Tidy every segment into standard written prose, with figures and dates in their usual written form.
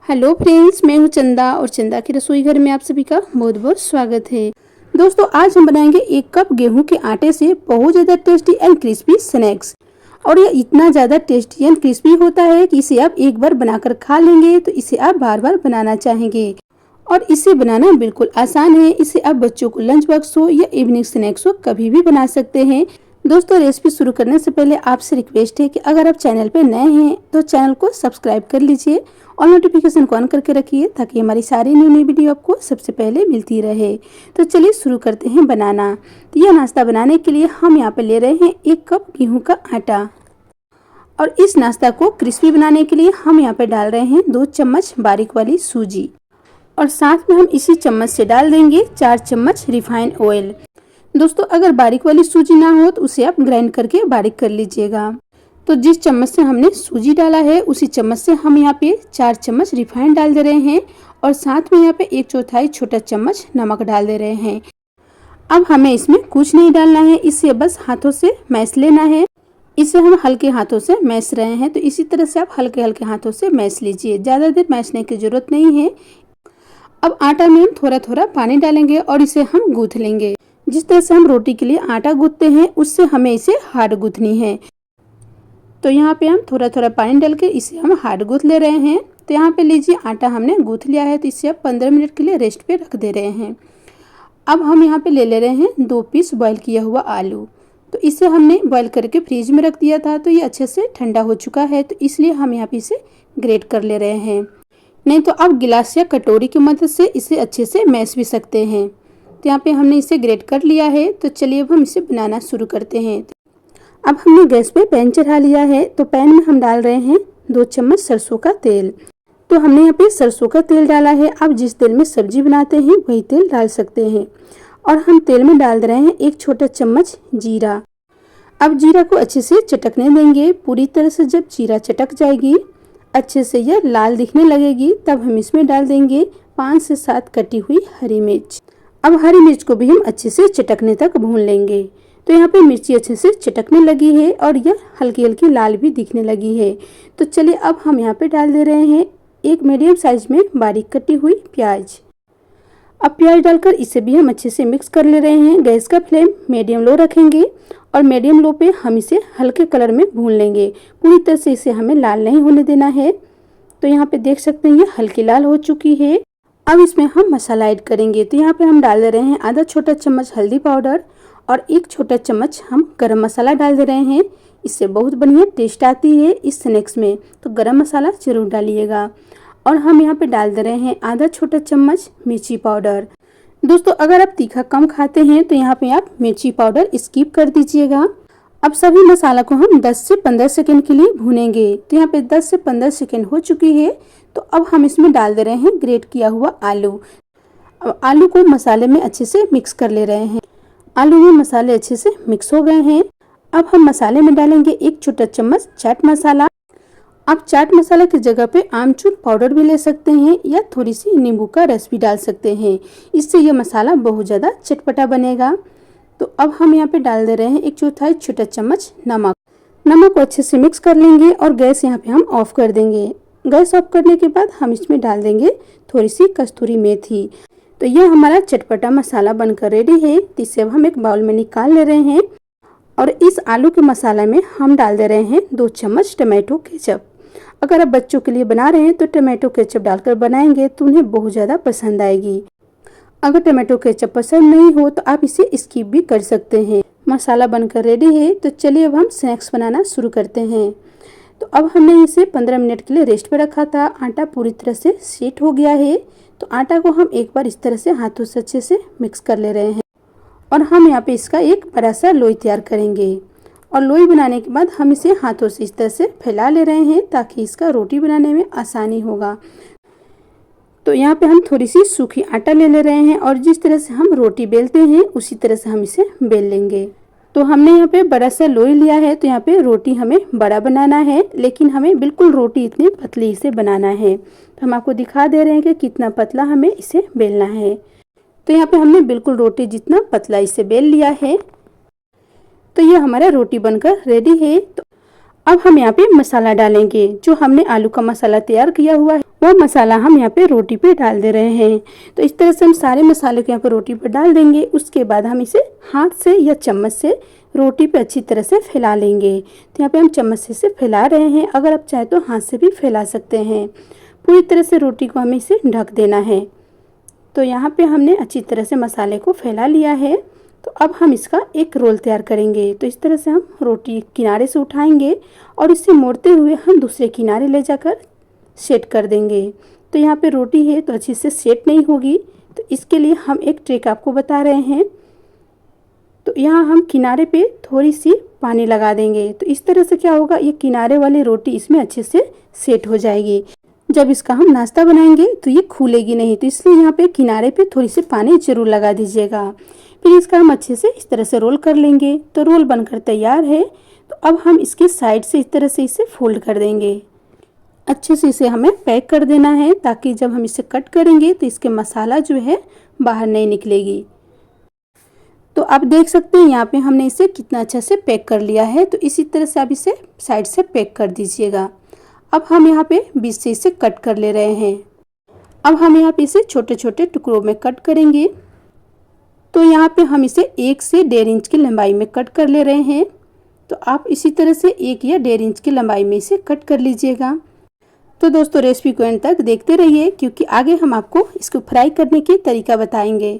Hello friends, मैं हूं चंदा और चंदा की रसोई घर में आप सभी का बहुत बहुत स्वागत है। दोस्तों, आज हम बनाएंगे 1 कप गेहूं के आटे से बहुत ज़्यादा टेस्टी एंड क्रिस्पी स्नैक्स। और ये इतना ज़्यादा टेस्टी एंड क्रिस्पी होता है कि इसे आप एक बार बनाकर खा लेंगे तो इसे आप बार बार बनाना चाहेंगे। और इसे बनाना बिल्कुल आसान है। इसे आप बच्चों को लंच बॉक्स हो या इवनिंग स्नैक्स हो कभी भी बना सकते हैं। दोस्तों, रेसिपी शुरू करने से पहले आपसे रिक्वेस्ट है कि अगर आप चैनल पर नए हैं तो चैनल को सब्सक्राइब कर लीजिए और नोटिफिकेशन को ऑन करके रखिए ताकि हमारी सारी न्यू वीडियो आपको सबसे पहले मिलती रहे। तो चलिए शुरू करते हैं बनाना। तो यह नाश्ता बनाने के लिए हम यहाँ पे ले रहे हैं 1 कप गेहूं का आटा। और इस नाश्ता को क्रिस्पी बनाने के लिए हम यहाँ पे डाल रहे हैं 2 चम्मच बारीक वाली सूजी। और साथ में हम इसी चम्मच से डाल देंगे 4 चम्मच रिफाइंड ऑयल। दोस्तों, अगर बारीक वाली सूजी ना हो तो उसे आप ग्राइंड करके बारीक कर लीजिएगा। तो जिस चम्मच से हमने सूजी डाला है उसी चम्मच से हम यहाँ पे 4 चम्मच रिफाइंड डाल दे रहे हैं और साथ में यहाँ पे 1/4 छोटा चम्मच नमक डाल दे रहे हैं। अब हमें इसमें कुछ नहीं डालना है, इसे बस हाथों से मैश लेना है। इसे हम हल्के हाथों से मैश रहे हैं, तो इसी तरह से आप हल्के हल्के हाथों से मैश लीजिए, ज़्यादा देर मैशने की जरूरत नहीं है। अब आटा में हम थोड़ा थोड़ा पानी डालेंगे और इसे हम गूँथ लेंगे। जिस तरह से हम रोटी के लिए आटा गूँथते हैं उससे हमें इसे हार्ड गूँथनी है। तो यहाँ पे हम थोड़ा थोड़ा पानी डाल के इसे हम हार्ड गूँथ ले रहे हैं। तो यहाँ पे लीजिए, आटा हमने गूँथ लिया है, तो इसे अब 15 मिनट के लिए रेस्ट पे रख दे रहे हैं। अब हम यहाँ पे ले रहे हैं 2 पीस बॉईल किया हुआ आलू। तो इसे हमने बॉईल करके फ्रीज में रख दिया था, तो ये अच्छे से ठंडा हो चुका है, तो इसलिए हम यहाँ पे इसे ग्रेट कर ले रहे हैं। नहीं तो आप गिलास या कटोरी की मदद से इसे अच्छे से मैश भी सकते हैं। तो यहाँ पे हमने इसे ग्रेट कर लिया है। तो चलिए अब हम इसे बनाना शुरू करते हैं। अब हमने गैस पे पैन चढ़ा लिया है, तो पैन में हम डाल रहे हैं 2 चम्मच सरसों का तेल। तो हमने यहाँ पे सरसों का तेल डाला है। आप जिस तेल में सब्जी बनाते हैं वही तेल डाल सकते हैं। और हम तेल में डाल रहे हैं 1 छोटा चम्मच जीरा। अब जीरा को अच्छे से चटकने देंगे। पूरी तरह से जब जीरा चटक जाएगी, अच्छे से यह लाल दिखने लगेगी, तब हम इसमें डाल देंगे 5 से 7 कटी हुई हरी मिर्च। अब हरी मिर्च को भी हम अच्छे से चटकने तक भून लेंगे। तो यहाँ पे मिर्ची अच्छे से चटकने लगी है और यह हल्की हल्की लाल भी दिखने लगी है। तो चलिए अब हम यहाँ पे डाल दे रहे हैं 1 मीडियम साइज में बारीक कटी हुई प्याज। अब प्याज डालकर इसे भी हम अच्छे से मिक्स कर ले रहे हैं। गैस का फ्लेम मीडियम लो रखेंगे और मीडियम लो पे हम इसे हल्के कलर में भून लेंगे। पूरी तरह से इसे हमें लाल नहीं होने देना है। तो यहाँ पे देख सकते हैं ये हल्की लाल हो चुकी है। अब इसमें हम मसाला ऐड करेंगे। तो यहाँ पे हम डाल दे रहे हैं आधा छोटा चम्मच हल्दी पाउडर और 1 छोटा चम्मच हम गरम मसाला डाल दे रहे हैं। इससे बहुत बढ़िया टेस्ट आती है इस स्नैक्स में, तो गरम मसाला जरूर डालिएगा। और हम यहाँ पे डाल दे रहे हैं आधा छोटा चम्मच मिर्ची पाउडर। दोस्तों, अगर आप तीखा कम खाते हैं तो यहाँ पे आप मिर्ची पाउडर स्किप कर दीजिएगा। अब सभी मसाला को हम 10 से 15 सेकंड के लिए भूनेंगे। तो यहाँ पे 10 से 15 सेकंड हो चुकी है। तो अब हम इसमें डाल दे रहे हैं ग्रेट किया हुआ आलू। अब आलू को मसाले में अच्छे से मिक्स कर ले रहे हैं। आलू में मसाले अच्छे से मिक्स हो गए हैं। अब हम मसाले में डालेंगे 1 छोटा चम्मच चाट मसाला। आप चाट मसाला की जगह पे आमचूर पाउडर भी ले सकते हैं या थोड़ी सी नींबू का रस भी डाल सकते हैं। इससे यह मसाला बहुत ज़्यादा चटपटा बनेगा। तो अब हम यहाँ पे डाल दे रहे हैं 1/4 छोटा चम्मच नमक। नमक को अच्छे से मिक्स कर लेंगे और गैस यहाँ पे हम ऑफ कर देंगे। गैस ऑफ करने के बाद हम इसमें डाल देंगे थोड़ी सी कस्तूरी मेथी। तो यह हमारा चटपटा मसाला बनकर रेडी है। तो इसे अब हम एक बाउल में निकाल ले रहे हैं और इस आलू के मसाला में हम डाल दे रहे हैं 2 चम्मच टमाटो केचप। अगर आप बच्चों के लिए बना रहे हैं तो टमाटो केचप डालकर बनाएंगे तो उन्हें बहुत ज़्यादा पसंद आएगी। अगर टमाटो केचप पसंद नहीं हो तो आप इसे स्किप भी कर सकते हैं। मसाला बनकर रेडी है। तो चलिए अब हम स्नैक्स बनाना शुरू करते हैं। तो अब हमने इसे 15 मिनट के लिए रेस्ट पे रखा था। आटा पूरी तरह से सेट हो गया है। तो आटा को हम एक बार इस तरह से हाथों से अच्छे से मिक्स कर ले रहे हैं और हम यहाँ पे इसका एक बड़ा सा लोई तैयार करेंगे। और लोई बनाने के बाद हम इसे हाथों से इस तरह से फैला ले रहे हैं ताकि इसका रोटी बनाने में आसानी होगा। तो यहाँ पे हम थोड़ी सी सूखी आटा ले रहे हैं और जिस तरह से हम रोटी बेलते हैं उसी तरह से हम इसे बेल लेंगे। तो हमने यहाँ पे बड़ा सा लोई लिया है। तो यहाँ पे रोटी हमें बड़ा बनाना है, लेकिन हमें बिल्कुल रोटी इतनी पतली से बनाना है। तो हम आपको दिखा दे रहे हैं कि कितना पतला हमें इसे बेलना है। तो यहाँ पे हमने बिल्कुल रोटी जितना पतला इसे बेल लिया है। तो ये हमारा रोटी बनकर रेडी है। तो अब हम यहाँ पे मसाला डालेंगे। जो हमने आलू का मसाला तैयार किया हुआ है वो मसाला हम यहाँ पे रोटी पे डाल दे रहे हैं। तो इस तरह से हम सारे मसाले को यहाँ पे रोटी पे डाल देंगे। उसके बाद हम इसे हाथ से या चम्मच से रोटी पे अच्छी तरह से फैला लेंगे। तो यहाँ पे हम चम्मच से इसे फैला रहे हैं, अगर आप चाहे तो हाथ से भी फैला सकते हैं। पूरी तरह से रोटी को हमें इसे ढक देना है। तो यहाँ पे हमने अच्छी तरह से मसाले को फैला लिया है। तो अब हम इसका एक रोल तैयार करेंगे। तो इस तरह से हम रोटी किनारे से उठाएंगे और इसे मोड़ते हुए हम दूसरे किनारे ले जाकर सेट कर देंगे। तो यहाँ पे रोटी है तो अच्छी से सेट नहीं होगी, तो इसके लिए हम एक ट्रिक आपको बता रहे हैं। तो यहाँ हम किनारे पे थोड़ी सी पानी लगा देंगे। तो इस तरह से क्या होगा, ये किनारे वाली रोटी इसमें अच्छे से सेट हो जाएगी। जब इसका हम नाश्ता बनाएंगे तो ये खुलेगी नहीं, तो इसलिए यहाँ पे किनारे पे थोड़ी सी पानी जरूर लगा दीजिएगा। फिर इसका हम अच्छे से इस तरह से रोल कर लेंगे। तो रोल बनकर तैयार है। तो अब हम इसके साइड से इस तरह से इसे फोल्ड कर देंगे। अच्छे से इसे हमें पैक कर देना है, ताकि जब हम इसे कट करेंगे तो इसके मसाला जो है बाहर नहीं निकलेगी। तो आप देख सकते हैं यहाँ पे हमने इसे कितना अच्छा से पैक कर लिया है। तो इसी तरह से आप इसे साइड से पैक कर दीजिएगा। अब हम यहाँ पे बीच से इसे कट कर ले रहे हैं। अब हम यहाँ पे इसे छोटे छोटे टुकड़ों में कट करेंगे। तो यहाँ पे हम इसे 1 से 1.5 इंच की लंबाई में कट कर ले रहे हैं। तो आप इसी तरह से 1 या 1.5 इंच की लंबाई में इसे कट कर लीजिएगा। तो दोस्तों रेसिपी को एंड तक देखते रहिए, क्योंकि आगे हम आपको इसको फ्राई करने की तरीका बताएंगे।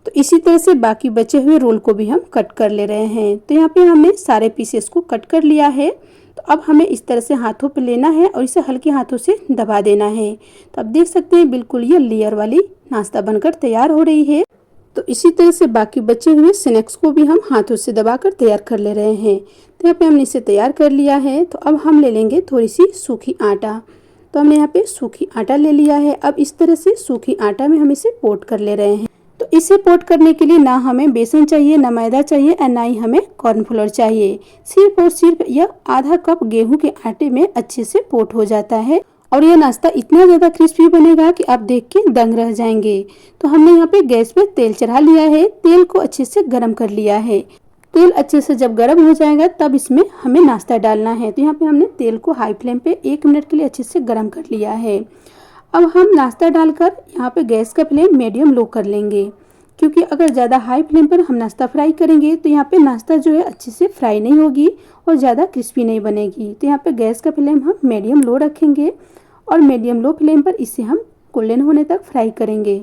तो इसी तरह से बाकी बचे हुए रोल को भी हम कट कर ले रहे हैं। तो यहाँ पे हमने सारे पीसेस को कट कर लिया है। तो अब हमें इस तरह से हाथों पे लेना है और इसे हल्के हाथों से दबा देना है। तो आप देख सकते हैं बिल्कुल ये लेयर वाली नाश्ता बनकर तैयार हो रही है। तो इसी तरह से बाकी बचे हुए स्नैक्स को भी हम हाथों से दबाकर तैयार कर ले रहे हैं। तो यहाँ पे हमने इसे तैयार कर लिया है। तो अब हम ले लेंगे थोड़ी सी सूखी आटा। तो हमने यहाँ पे सूखी आटा ले लिया है। अब इस तरह से सूखी आटा में हम इसे कोट कर ले रहे हैं। तो इसे कोट करने के लिए ना हमें बेसन चाहिए, ना मैदा चाहिए और ना ही हमें कॉर्नफ्लोर चाहिए। सिर्फ और सिर्फ यह आधा कप गेहूं के आटे में अच्छे से कोट हो जाता है। और यह नाश्ता इतना ज़्यादा क्रिस्पी बनेगा कि आप देख के दंग रह जाएंगे। तो हमने यहाँ पे गैस पे तेल चढ़ा लिया है। तेल को अच्छे से गर्म कर लिया है। तेल अच्छे से जब गर्म हो जाएगा तब इसमें हमें नाश्ता डालना है। तो यहाँ पे हमने तेल को हाई फ्लेम पे 1 मिनट के लिए अच्छे से गर्म कर लिया है। अब हम नाश्ता डालकर यहाँ पे गैस का फ्लेम मीडियम लो कर लेंगे, क्योंकि अगर ज़्यादा हाई फ्लेम पर हम नाश्ता फ्राई करेंगे तो यहाँ पे नाश्ता जो है अच्छे से फ्राई नहीं होगी और ज़्यादा क्रिस्पी नहीं बनेगी। तो यहाँ पे गैस का फ्लेम हम मीडियम लो रखेंगे और मीडियम लो फ्लेम पर इसे हम गोल्डन होने तक फ्राई करेंगे।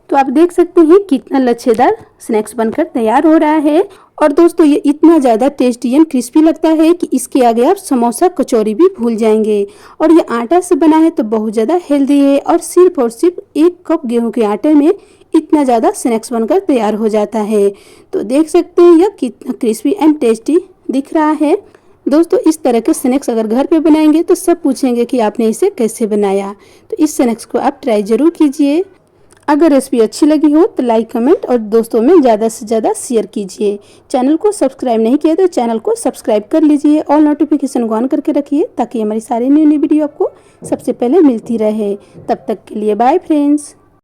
तो आप देख सकते हैं कितना लच्छेदार स्नैक्स बनकर तैयार हो रहा है। और दोस्तों ये इतना ज़्यादा टेस्टी एंड क्रिस्पी लगता है कि इसके आगे आप समोसा कचौरी भी भूल जाएंगे। और ये आटा से बना है तो बहुत ज़्यादा हेल्दी है। और सिर्फ 1 कप गेहूं के आटे में इतना ज़्यादा स्नैक्स बनकर तैयार हो जाता है। तो देख सकते हैं यह कितना क्रिस्पी एंड टेस्टी दिख रहा है। दोस्तों इस तरह के स्नैक्स अगर घर पे बनाएंगे तो सब पूछेंगे कि आपने इसे कैसे बनाया। तो इस स्नैक्स को आप ट्राई ज़रूर कीजिए। अगर रेसिपी अच्छी लगी हो तो लाइक, कमेंट और दोस्तों में ज़्यादा से ज़्यादा शेयर कीजिए। चैनल को सब्सक्राइब नहीं किया तो चैनल को सब्सक्राइब कर लीजिए। ऑल नोटिफिकेशन को ऑन करके रखिए, ताकि हमारी सारी न्यू वीडियो आपको सबसे पहले मिलती रहे। तब तक के लिए बाय फ्रेंड्स।